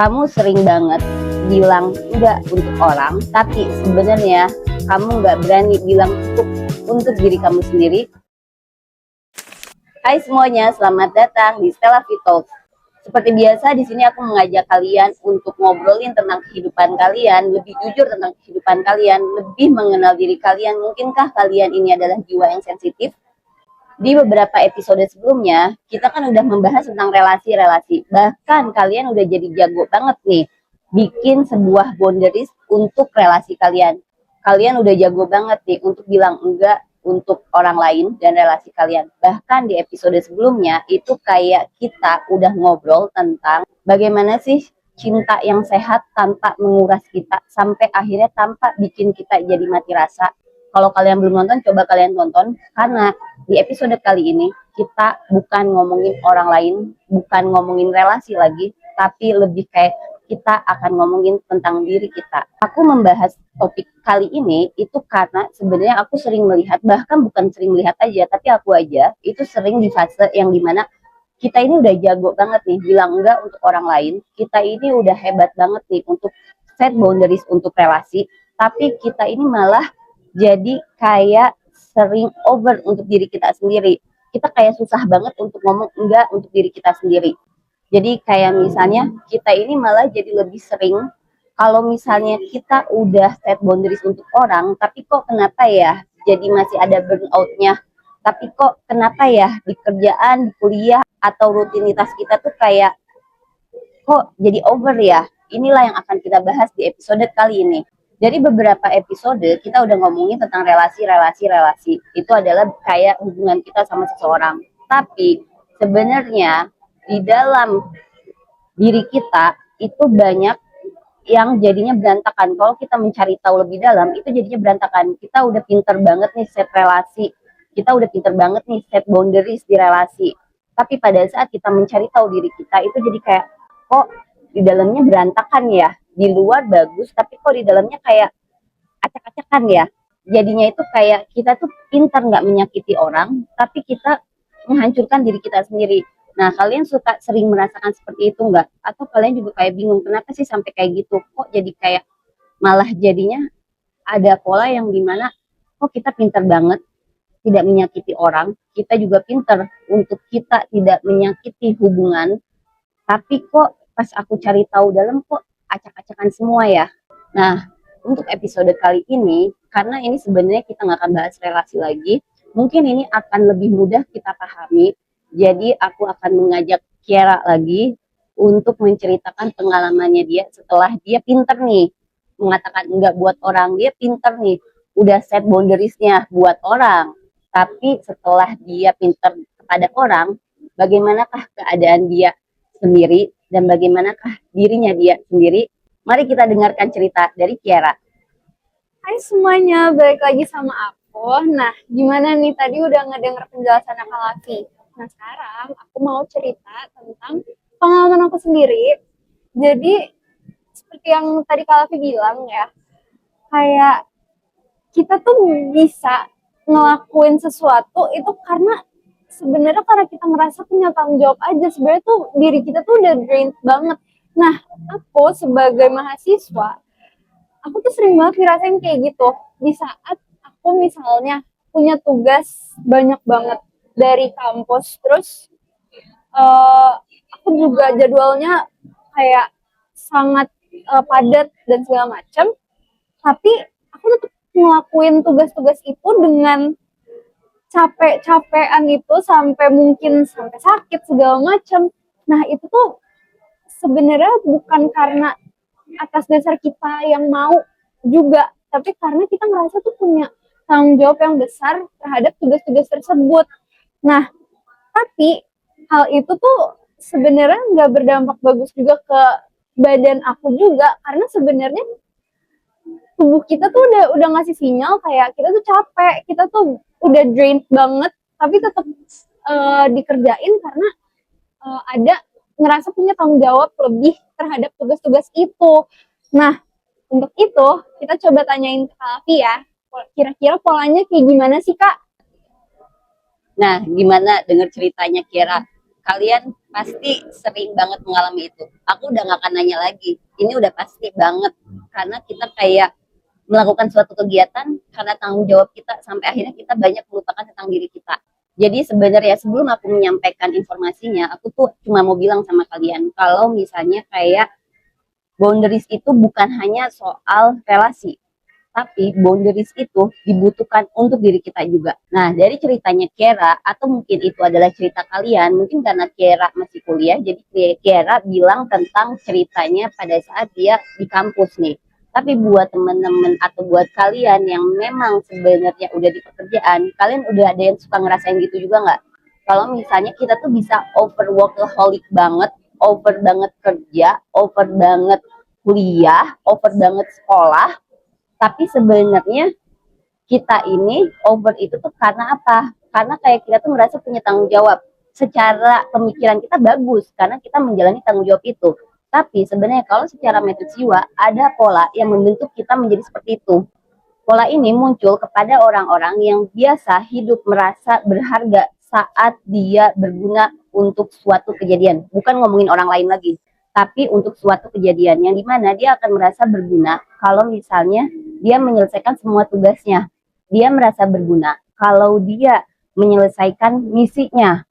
Kamu sering banget bilang enggak untuk orang, tapi sebenarnya kamu nggak berani bilang cukup untuk diri kamu sendiri. Hai semuanya, selamat datang di Stella Vito. Seperti biasa, di sini aku mengajak kalian untuk ngobrolin tentang kehidupan kalian, lebih jujur tentang kehidupan kalian, lebih mengenal diri kalian. Mungkinkah kalian ini adalah jiwa yang sensitif? Di beberapa episode sebelumnya, kita kan udah membahas tentang relasi-relasi. Bahkan kalian udah jadi jago banget nih, bikin sebuah boundaries untuk relasi kalian. Kalian udah jago banget nih untuk bilang enggak untuk orang lain dan relasi kalian. Bahkan di episode sebelumnya, itu kayak kita udah ngobrol tentang bagaimana sih cinta yang sehat tanpa menguras kita, sampai akhirnya tanpa bikin kita jadi mati rasa. Kalau kalian belum nonton, coba kalian tonton, karena di episode kali ini kita bukan ngomongin orang lain, bukan ngomongin relasi lagi, tapi lebih kayak kita akan ngomongin tentang diri kita. Aku membahas topik kali ini itu karena sebenarnya aku sering melihat, bahkan bukan sering melihat aja, tapi aku aja itu sering di fase yang dimana kita ini udah jago banget nih bilang enggak untuk orang lain, kita ini udah hebat banget nih untuk set boundaries untuk relasi, tapi kita ini malah jadi kayak sering over untuk diri kita sendiri. Kita kayak susah banget untuk ngomong enggak untuk diri kita sendiri. Jadi kayak misalnya kita ini malah jadi lebih sering kalau misalnya kita udah set boundaries untuk orang, tapi kok kenapa ya jadi masih ada burnout-nya. Tapi kok kenapa ya di kerjaan, di kuliah, atau rutinitas kita tuh kayak kok jadi over ya. Inilah yang akan kita bahas di episode kali ini. Dari beberapa episode kita udah ngomongin tentang relasi. Itu adalah kayak hubungan kita sama seseorang. Tapi sebenarnya di dalam diri kita itu banyak yang jadinya berantakan. Kalau kita mencari tahu lebih dalam, itu jadinya berantakan. Kita udah pinter banget nih set relasi. Kita udah pinter banget nih set boundaries di relasi. Tapi pada saat kita mencari tahu diri kita, itu jadi kayak, kok di dalamnya berantakan ya? Di luar bagus, tapi kok di dalamnya kayak acak-acakan ya? Jadinya itu kayak kita tuh pintar nggak menyakiti orang, tapi kita menghancurkan diri kita sendiri. Nah, kalian suka sering merasakan seperti itu nggak? Atau kalian juga kayak bingung, kenapa sih sampai kayak gitu? Kok jadi kayak malah jadinya ada pola yang dimana kok kita pintar banget tidak menyakiti orang, kita juga pintar untuk kita tidak menyakiti hubungan, tapi kok pas aku cari tahu dalam kok acak-acakan semua ya. Nah, untuk episode kali ini, karena ini sebenarnya kita nggak akan bahas relasi lagi, mungkin ini akan lebih mudah kita pahami. Jadi aku akan mengajak Kiara lagi untuk menceritakan pengalamannya dia setelah dia pinter nih mengatakan enggak buat orang, dia pinter nih udah set boundariesnya buat orang, tapi setelah dia pinter kepada orang, bagaimanakah keadaan dia sendiri dan bagaimanakah dirinya dia sendiri. Mari kita dengarkan cerita dari Kiara. Hai semuanya, balik lagi sama aku. Nah, gimana nih tadi udah ngedenger penjelasan Kak Lavi? Nah, sekarang aku mau cerita tentang pengalaman aku sendiri. Jadi, seperti yang tadi Kak Lavi bilang ya, kayak kita tuh bisa ngelakuin sesuatu itu karena sebenarnya karena kita ngerasa punya tanggung jawab aja. Sebenarnya tuh diri kita tuh udah drained banget. Nah, aku sebagai mahasiswa, aku tuh sering banget ngerasain kayak gitu di saat aku misalnya punya tugas banyak banget dari kampus, terus aku juga jadwalnya kayak sangat padat dan segala macam, tapi aku tetap ngelakuin tugas-tugas itu dengan capek-capean itu sampai mungkin sampai sakit segala macam. Nah, itu tuh sebenarnya bukan karena atas dasar kita yang mau juga, tapi karena kita ngerasa tuh punya tanggung jawab yang besar terhadap tugas-tugas tersebut. Nah, tapi hal itu tuh sebenarnya nggak berdampak bagus juga ke badan aku juga, karena sebenarnya tubuh kita tuh udah ngasih sinyal kayak kita tuh capek, kita tuh udah drained banget, tapi tetap dikerjain karena ada ngerasa punya tanggung jawab lebih terhadap tugas-tugas itu. Nah, untuk itu kita coba tanyain ke Kak Lavi ya, kira-kira polanya kayak gimana sih Kak? Nah, gimana dengar ceritanya Kiara? Kalian pasti sering banget mengalami itu. Aku udah gak akan nanya lagi. Ini udah pasti banget. Karena kita kayak melakukan suatu kegiatan karena tanggung jawab kita sampai akhirnya kita banyak melupakan tentang diri kita. Jadi sebenarnya sebelum aku menyampaikan informasinya, aku tuh cuma mau bilang sama kalian kalau misalnya kayak boundaries itu bukan hanya soal relasi, tapi boundaries itu dibutuhkan untuk diri kita juga. Nah, dari ceritanya Kera, atau mungkin itu adalah cerita kalian, mungkin karena Kera masih kuliah, jadi Kera bilang tentang ceritanya pada saat dia di kampus nih. Tapi buat teman-teman atau buat kalian yang memang sebenarnya udah di pekerjaan, kalian udah ada yang suka ngerasain gitu juga nggak? Kalau misalnya kita tuh bisa over workaholic banget, over banget kerja, over banget kuliah, over banget sekolah, tapi sebenarnya kita ini over itu tuh karena apa? Karena kayak kita tuh merasa punya tanggung jawab. Secara pemikiran kita bagus karena kita menjalani tanggung jawab itu. Tapi sebenarnya kalau secara metode jiwa ada pola yang membentuk kita menjadi seperti itu. Pola ini muncul kepada orang-orang yang biasa hidup merasa berharga saat dia berguna untuk suatu kejadian. Bukan ngomongin orang lain lagi, tapi untuk suatu kejadian yang dimana dia akan merasa berguna kalau misalnya dia menyelesaikan semua tugasnya. Dia merasa berguna kalau dia menyelesaikan misinya.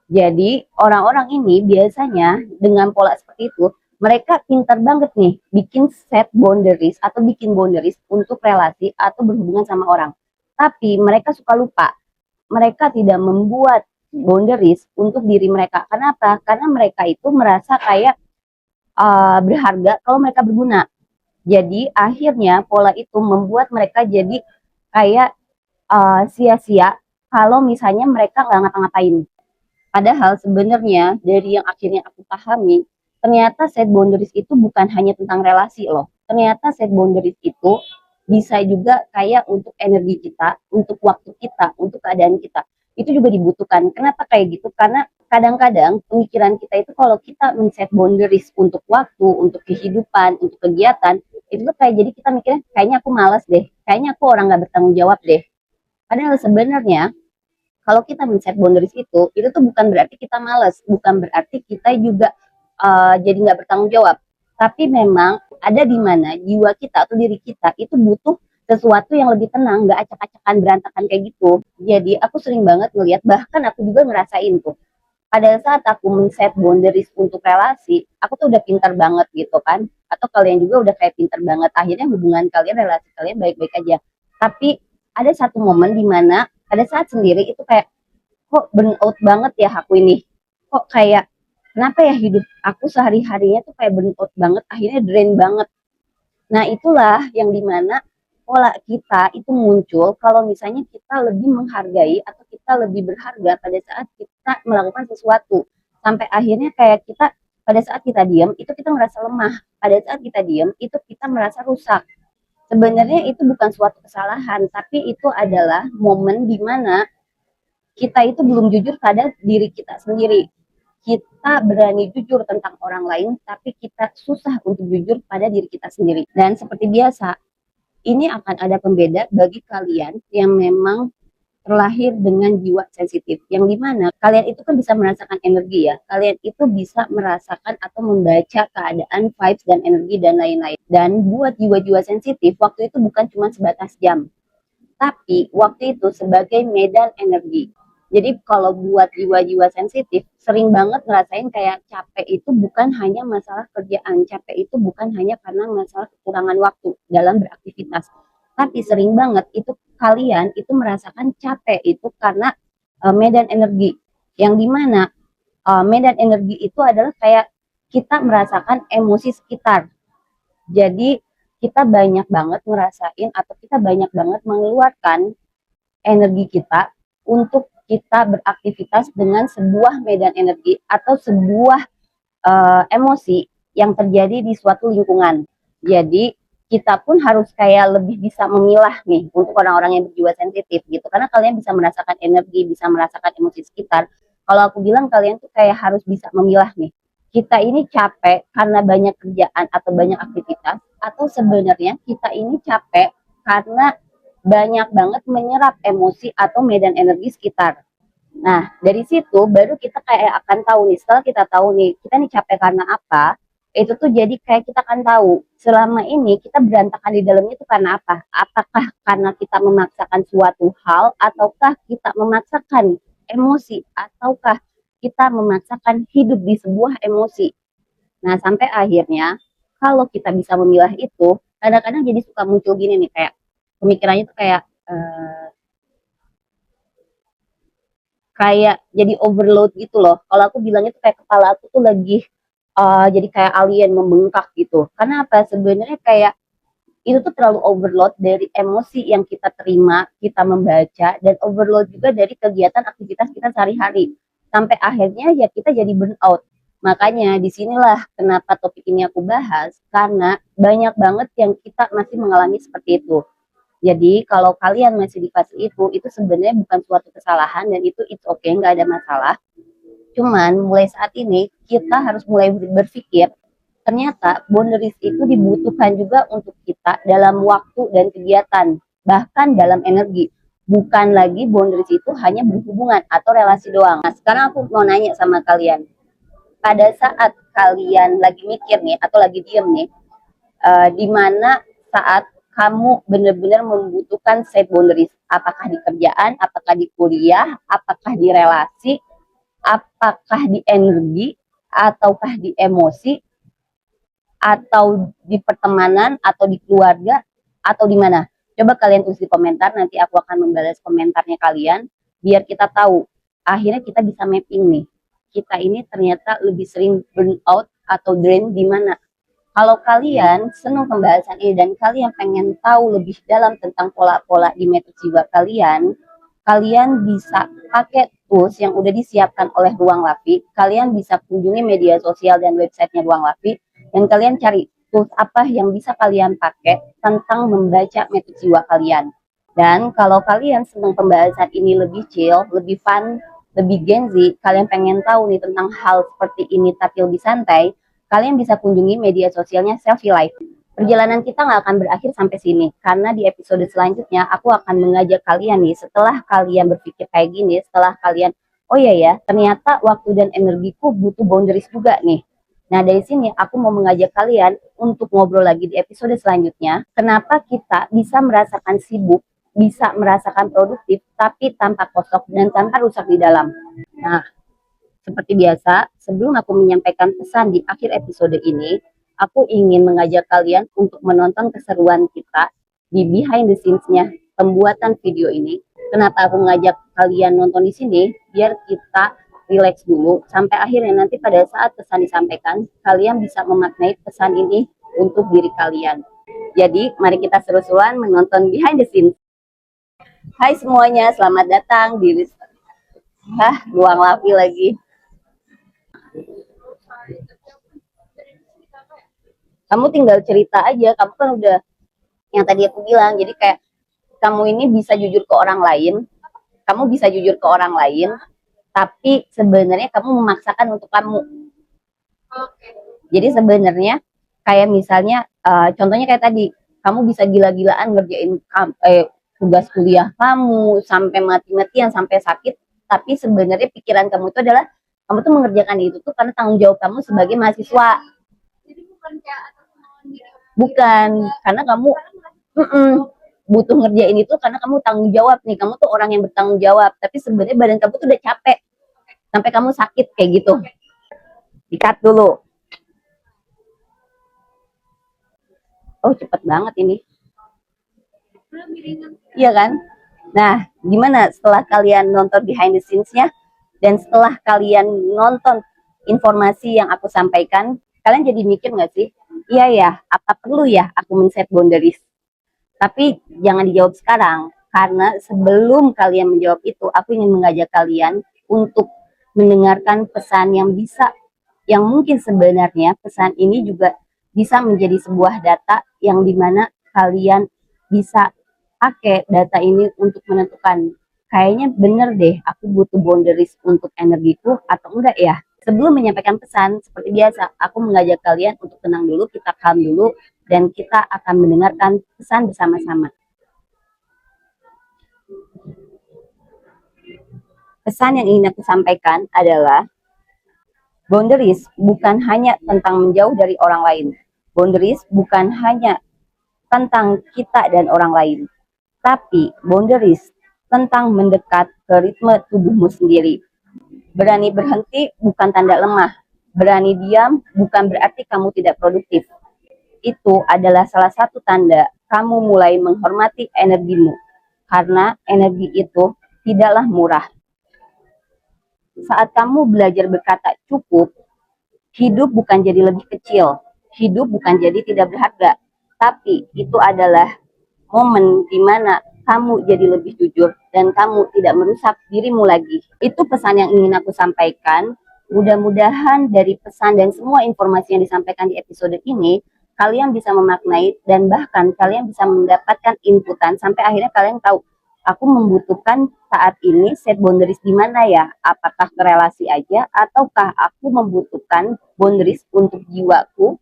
Jadi orang-orang ini biasanya dengan pola seperti itu, mereka pintar banget nih bikin set boundaries atau bikin boundaries untuk relasi atau berhubungan sama orang. Tapi mereka suka lupa, mereka tidak membuat boundaries untuk diri mereka. Kenapa? Karena mereka itu merasa kayak berharga kalau mereka berguna. Jadi akhirnya pola itu membuat mereka jadi kayak sia-sia kalau misalnya mereka nggak ngapa-ngapain. Padahal sebenarnya dari yang akhirnya aku pahami, ternyata set boundaries itu bukan hanya tentang relasi loh. Ternyata set boundaries itu bisa juga kayak untuk energi kita, untuk waktu kita, untuk keadaan kita. Itu juga dibutuhkan. Kenapa kayak gitu? Karena kadang-kadang pemikiran kita itu kalau kita men-set boundaries untuk waktu, untuk kehidupan, untuk kegiatan, itu tuh kayak jadi kita mikirnya kayaknya aku malas deh, kayaknya aku orang nggak bertanggung jawab deh. Padahal sebenarnya kalau kita men-set boundaries itu tuh bukan berarti kita malas, bukan berarti kita juga jadi nggak bertanggung jawab. Tapi memang ada di mana jiwa kita atau diri kita itu butuh sesuatu yang lebih tenang, nggak acak-acakan berantakan kayak gitu. Jadi aku sering banget ngelihat, bahkan aku juga ngerasain tuh. Pada saat aku men-set boundaries untuk relasi, aku tuh udah pintar banget gitu kan. Atau kalian juga udah kayak pintar banget. Akhirnya hubungan kalian, relasi kalian baik-baik aja. Tapi ada satu momen di mana pada saat sendiri itu kayak kok burn out banget ya aku ini, kok kayak kenapa ya hidup aku sehari-harinya tuh kayak burn out banget, akhirnya drain banget. Nah itulah yang dimana pola kita itu muncul kalau misalnya kita lebih menghargai atau kita lebih berharga pada saat kita melakukan sesuatu, sampai akhirnya kayak kita pada saat kita diam itu kita merasa lemah, pada saat kita diam itu kita merasa rusak. Sebenarnya itu bukan suatu kesalahan, tapi itu adalah momen di mana kita itu belum jujur pada diri kita sendiri. Kita berani jujur tentang orang lain, tapi kita susah untuk jujur pada diri kita sendiri. Dan seperti biasa, ini akan ada pembeda bagi kalian yang memang terlahir dengan jiwa sensitif. Yang dimana kalian itu kan bisa merasakan energi ya. Kalian itu bisa merasakan atau membaca keadaan, vibes, dan energi, dan lain-lain. Dan buat jiwa-jiwa sensitif, waktu itu bukan cuma sebatas jam. Tapi waktu itu sebagai medan energi. Jadi kalau buat jiwa-jiwa sensitif, sering banget ngerasain kayak capek itu bukan hanya masalah kerjaan, capek itu bukan hanya karena masalah kekurangan waktu dalam beraktivitas. Tapi sering banget itu kalian itu merasakan capek itu karena medan energi. Yang dimana medan energi itu adalah kayak kita merasakan emosi sekitar. Jadi kita banyak banget ngerasain atau kita banyak banget mengeluarkan energi kita untuk kita beraktivitas dengan sebuah medan energi atau sebuah emosi yang terjadi di suatu lingkungan. Jadi kita pun harus kayak lebih bisa memilah nih untuk orang-orang yang berjiwa sensitif gitu. Karena kalian bisa merasakan energi, bisa merasakan emosi sekitar. Kalau aku bilang kalian tuh kayak harus bisa memilah nih. Kita ini capek karena banyak kerjaan atau banyak aktivitas, atau sebenarnya kita ini capek karena banyak banget menyerap emosi atau medan energi sekitar. Nah, dari situ baru kita kayak akan tahu nih, setelah kita tahu nih, kita nih capek karena apa, itu tuh jadi kayak kita akan tahu, selama ini kita berantakan di dalamnya itu karena apa? Apakah karena kita memaksakan suatu hal, ataukah kita memaksakan emosi, ataukah kita memaksakan hidup di sebuah emosi. Nah, sampai akhirnya, kalau kita bisa memilah itu, kadang-kadang jadi suka muncul gini nih, kayak pemikirannya tuh kayak jadi overload gitu loh. Kalau aku bilangnya tuh kayak kepala aku tuh lagi jadi kayak alien membengkak gitu. Karena apa? Sebenarnya kayak itu tuh terlalu overload dari emosi yang kita terima, kita membaca, dan overload juga dari kegiatan aktivitas kita sehari-hari. Sampai akhirnya ya kita jadi burnout. Makanya disinilah kenapa topik ini aku bahas, karena banyak banget yang kita masih mengalami seperti itu. Jadi kalau kalian masih di fase itu sebenarnya bukan suatu kesalahan dan itu it's okay, nggak ada masalah. Cuman mulai saat ini kita harus mulai berpikir, ternyata boundaries itu dibutuhkan juga untuk kita dalam waktu dan kegiatan, bahkan dalam energi. Bukan lagi boundaries itu hanya berhubungan atau relasi doang. Nah, sekarang aku mau nanya sama kalian, pada saat kalian lagi mikir nih atau lagi diem nih, di mana saat kamu benar-benar membutuhkan set boundaries, apakah di kerjaan, apakah di kuliah, apakah di relasi, apakah di energi, ataukah di emosi, atau di pertemanan, atau di keluarga, atau di mana? Coba kalian tulis di komentar, nanti aku akan membalas komentarnya kalian, biar kita tahu. Akhirnya kita bisa mapping nih. Kita ini ternyata lebih sering burn out atau drain di mana. Kalau kalian senang pembahasan ini dan kalian pengen tahu lebih dalam tentang pola-pola di matriks jiwa kalian, kalian bisa pakai tools yang udah disiapkan oleh Ruang Lapi. Kalian bisa kunjungi media sosial dan websitenya Ruang Lapi, dan kalian cari tools apa yang bisa kalian pakai tentang membaca matriks jiwa kalian. Dan kalau kalian senang pembahasan ini lebih chill, lebih fun, lebih Gen Z, kalian pengen tahu nih tentang hal seperti ini tapi lebih santai, kalian bisa kunjungi media sosialnya Selfie Life. Perjalanan kita nggak akan berakhir sampai sini, karena di episode selanjutnya aku akan mengajak kalian nih, setelah kalian berpikir kayak gini, setelah kalian, oh iya ya, ternyata waktu dan energiku butuh boundaries juga nih. Nah, dari sini aku mau mengajak kalian untuk ngobrol lagi di episode selanjutnya, kenapa kita bisa merasakan sibuk, bisa merasakan produktif, tapi tanpa kosong dan tanpa rusak di dalam. Nah, seperti biasa, sebelum aku menyampaikan pesan di akhir episode ini, aku ingin mengajak kalian untuk menonton keseruan kita di behind the scenes-nya pembuatan video ini. Kenapa aku mengajak kalian nonton di sini? Biar kita relax dulu sampai akhirnya nanti pada saat pesan disampaikan, kalian bisa memaknai pesan ini untuk diri kalian. Jadi, mari kita seru-seruan menonton behind the scenes. Hai semuanya, selamat datang di Ruang Lapi lagi. Kamu tinggal cerita aja, kamu kan udah yang tadi aku bilang, jadi kayak kamu ini bisa jujur ke orang lain, kamu bisa jujur ke orang lain, tapi sebenarnya kamu memaksakan untuk kamu. Jadi sebenarnya kayak misalnya, contohnya kayak tadi, kamu bisa gila-gilaan ngerjain tugas kuliah kamu sampai mati-matian, sampai sakit, tapi sebenarnya pikiran kamu itu adalah kamu tuh mengerjakan itu tuh karena tanggung jawab kamu sebagai mahasiswa. Jadi bukan kayak bukan karena kamu butuh ngerjain itu karena kamu tanggung jawab nih, kamu tuh orang yang bertanggung jawab, tapi sebenarnya badan kamu tuh udah capek sampai kamu sakit kayak gitu. Dikat dulu. Oh, cepet banget ini. Iya kan? Nah, gimana setelah kalian nonton behind the scenes-nya dan setelah kalian nonton informasi yang aku sampaikan, kalian jadi mikir nggak sih? Iya ya, apa perlu ya aku men-set boundaries? Tapi jangan dijawab sekarang, karena sebelum kalian menjawab itu, aku ingin mengajak kalian untuk mendengarkan pesan yang mungkin sebenarnya pesan ini juga bisa menjadi sebuah data yang dimana kalian bisa pakai data ini untuk menentukan kayaknya bener deh aku butuh boundaries untuk energiku atau enggak ya. Sebelum menyampaikan pesan, seperti biasa, aku mengajak kalian untuk tenang dulu, kita calm dulu, dan kita akan mendengarkan pesan bersama-sama. Pesan yang ingin aku sampaikan adalah boundaries bukan hanya tentang menjauh dari orang lain. Boundaries bukan hanya tentang kita dan orang lain, tapi boundaries tentang mendekat ke ritme tubuhmu sendiri. Berani berhenti bukan tanda lemah. Berani diam bukan berarti kamu tidak produktif. Itu adalah salah satu tanda kamu mulai menghormati energimu. Karena energi itu tidaklah murah. Saat kamu belajar berkata cukup, hidup bukan jadi lebih kecil. Hidup bukan jadi tidak berharga. Tapi itu adalah momen di mana kamu jadi lebih jujur dan kamu tidak merusak dirimu lagi. Itu pesan yang ingin aku sampaikan. Mudah-mudahan dari pesan dan semua informasi yang disampaikan di episode ini, kalian bisa memaknai dan bahkan kalian bisa mendapatkan inputan sampai akhirnya kalian tahu, aku membutuhkan saat ini set boundaries di mana ya? Apakah ke relasi aja ataukah aku membutuhkan boundaries untuk jiwaku,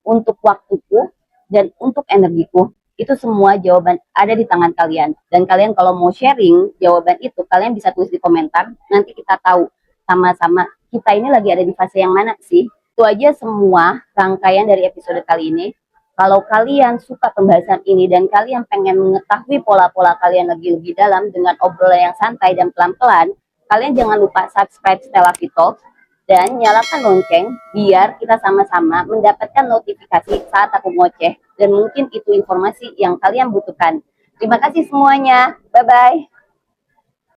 untuk waktuku, dan untuk energiku? Itu semua jawaban ada di tangan kalian. Dan kalian kalau mau sharing jawaban itu, kalian bisa tulis di komentar. Nanti kita tahu sama-sama kita ini lagi ada di fase yang mana sih. Itu aja semua rangkaian dari episode kali ini. Kalau kalian suka pembahasan ini dan kalian pengen mengetahui pola-pola kalian lebih dalam dengan obrolan yang santai dan pelan-pelan, kalian jangan lupa subscribe Stella Vitalks dan nyalakan lonceng biar kita sama-sama mendapatkan notifikasi saat aku ngoceh dan mungkin itu informasi yang kalian butuhkan. Terima kasih semuanya. Bye-bye.